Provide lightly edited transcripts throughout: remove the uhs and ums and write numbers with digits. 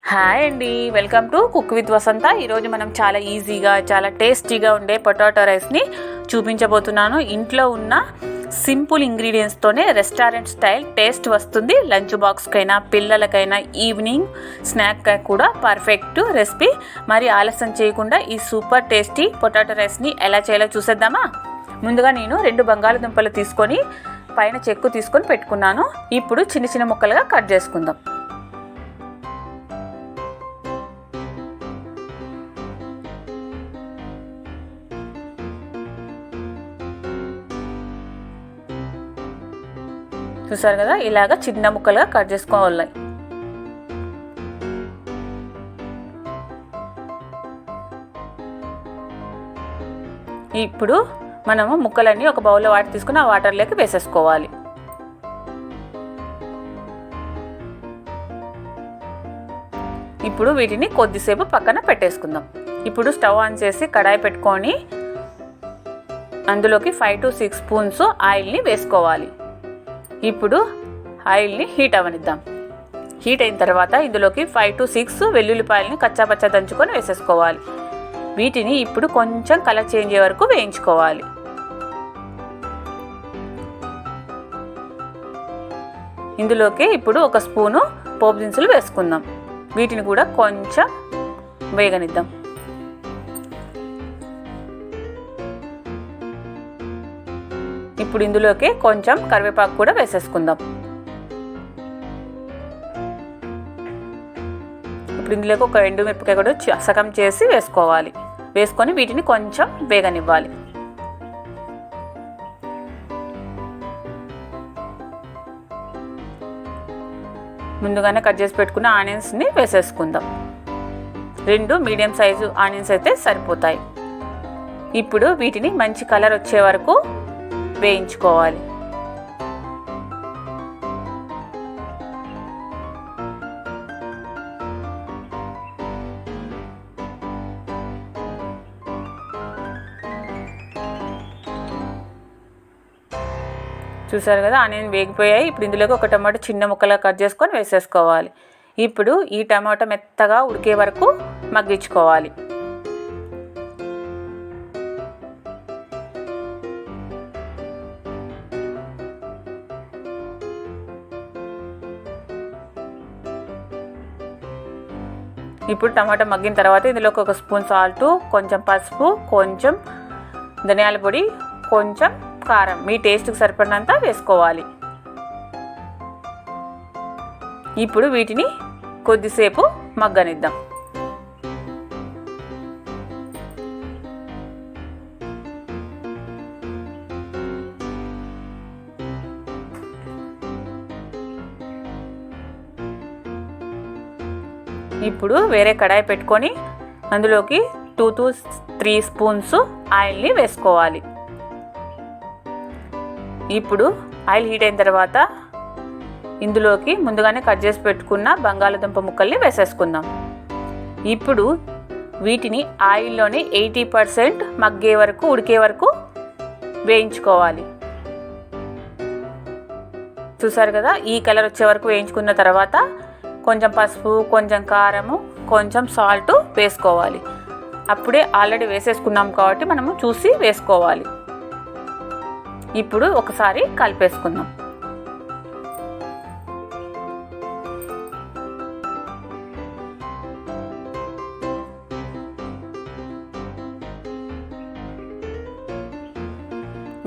Hi అండి, welcome to cook with వసంత. ఈరోజు మనం చాలా ఈజీగా చాలా టేస్టీగా ఉండే పొటాటో రైస్ని చూపించబోతున్నాను. ఇంట్లో ఉన్న సింపుల్ ఇంగ్రీడియంట్స్తోనే రెస్టారెంట్ స్టైల్ టేస్ట్ వస్తుంది. లంచ్ బాక్స్కైనా పిల్లలకైనా ఈవినింగ్ స్నాక్ కూడా పర్ఫెక్ట్ రెసిపీ. మరి ఆలస్యం చేయకుండా ఈ సూపర్ టేస్టీ పొటాటో రైస్ని ఎలా చేయాలో చూసేద్దామా. ముందుగా నేను 2 బంగాళదుంపలు తీసుకొని పైన చెక్కు తీసుకొని పెట్టుకున్నాను. ఇప్పుడు చిన్న చిన్న ముక్కలుగా కట్ చేసుకుందాం. చూసారు కదా, ఇలాగ చిన్న ముక్కలుగా కట్ చేసుకోవాలి. ఇప్పుడు మనము ముక్కలన్నీ ఒక బౌల్లో వాటర్ తీసుకుని ఆ వాటర్లోకి వేసేసుకోవాలి. ఇప్పుడు వీటిని కొద్దిసేపు పక్కన పెట్టేసుకుందాం. ఇప్పుడు స్టవ్ ఆన్ చేసి కడాయి పెట్టుకొని అందులోకి 5 to 6 స్పూన్స్ ఆయిల్ని వేసుకోవాలి. ఇప్పుడు ఆయిల్ని హీట్ అవనిద్దాం. హీట్ అయిన తర్వాత ఇందులోకి 5 to 6 వెల్లుల్లిపాయలని కచ్చాపచ్చా దంచుకొని వేసేసుకోవాలి. వీటిని ఇప్పుడు కొంచెం కలర్ చేంజ్ అయ్యే వరకు వేయించుకోవాలి. ఇందులోకి ఇప్పుడు 1 స్పూను పోపు దినుసులు వేసుకుందాం. వీటిని కూడా కొంచెం వేగనిద్దాం. ఇప్పుడు ఇందులోకి కొంచెం కరివేపాకు కూడా వేసేసుకుందాం. ఇప్పుడు ఇందులోకి ఒక ఎండుమిరపకాయ కూడా సగం చేసి వేసుకోవాలి. వేసుకొని వీటిని కొంచెం వేగనివ్వాలి. ముందుగానే కట్ చేసి పెట్టుకున్న ఆనియన్స్ని వేసేసుకుందాం. 2 మీడియం సైజు ఆనియన్స్ అయితే సరిపోతాయి. ఇప్పుడు వీటిని మంచి కలర్ వచ్చే వరకు వేయించుకోవాలి. చూసారు కదా, ఆనియన్ వేగిపోయాయి. ఇప్పుడు ఇందులోకి ఒక టమాటో చిన్న ముక్కలుగా కట్ చేసుకొని వేసేసుకోవాలి. ఇప్పుడు ఈ టమాటో మెత్తగా ఉడికే వరకు మగ్గించుకోవాలి. ఇప్పుడు టమాటా మగ్గిన తర్వాత ఇందులోకి 1 స్పూన్ సాల్ట్, కొంచెం పసుపు, కొంచెం ధనియాల పొడి, కొంచెం కారం మీ టేస్ట్కి సరిపడినంత వేసుకోవాలి. ఇప్పుడు వీటిని కొద్దిసేపు మగ్గనిద్దాం. ఇప్పుడు వేరే కడాయి పెట్టుకొని అందులోకి 2 to 3 స్పూన్స్ ఆయిల్ని వేసుకోవాలి. ఇప్పుడు ఆయిల్ హీట్ అయిన తర్వాత ఇందులోకి ముందుగానే కట్ చేసి పెట్టుకున్న బంగాళదుంప ముక్కల్ని వేసేసుకుందాం. ఇప్పుడు వీటిని ఆయిల్లోనే 80% మగ్గే వరకు ఉడికే వరకు వేయించుకోవాలి. చూసారు కదా, ఈ కలర్ వచ్చే వరకు వేయించుకున్న తర్వాత కొంచెం పసుపు, కొంచెం కారము, కొంచెం సాల్ట్ వేసుకోవాలి. అప్పుడే ఆల్రెడీ వేసేసుకున్నాం కాబట్టి మనము చూసి వేసుకోవాలి. ఇప్పుడు ఒకసారి కలిపేసుకుందాం.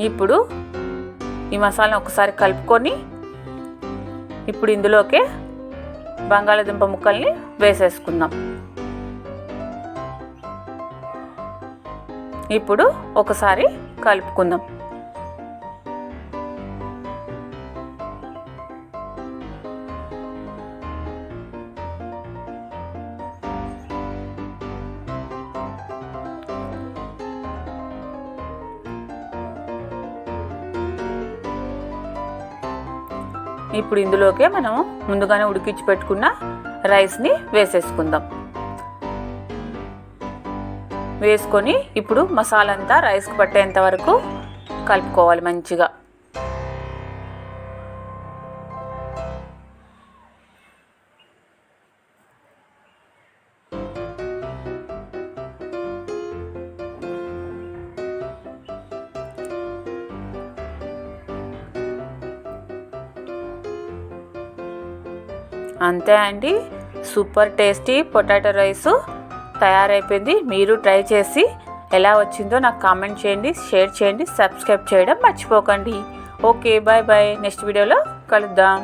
ఇప్పుడు ఈ మసాలాను ఒకసారి కలుపుకొని ఇప్పుడు ఇందులోకి బంగాళదుంప ముక్కల్ని వేసేసుకుందాం. ఇప్పుడు ఒకసారి కలుపుకుందాం. ఇప్పుడు ఇందులోకే మనము ముందుగానే ఉడికించి పెట్టుకున్న రైస్ని వేసేసుకుందాం. వేసుకొని ఇప్పుడు మసాలా అంతా రైస్కి పట్టేంత వరకు కలుపుకోవాలి మంచిగా. అంతే అండి, సూపర్ టేస్టీ పొటాటో రైస్ తయారైపోయింది. మీరు ట్రై చేసి ఎలా వచ్చిందో నాకు కామెంట్ చేయండి, షేర్ చేయండి, సబ్స్క్రైబ్ చేయడం మర్చిపోకండి. Okay, bye bye. నెక్స్ట్ వీడియోలో కలుద్దాం.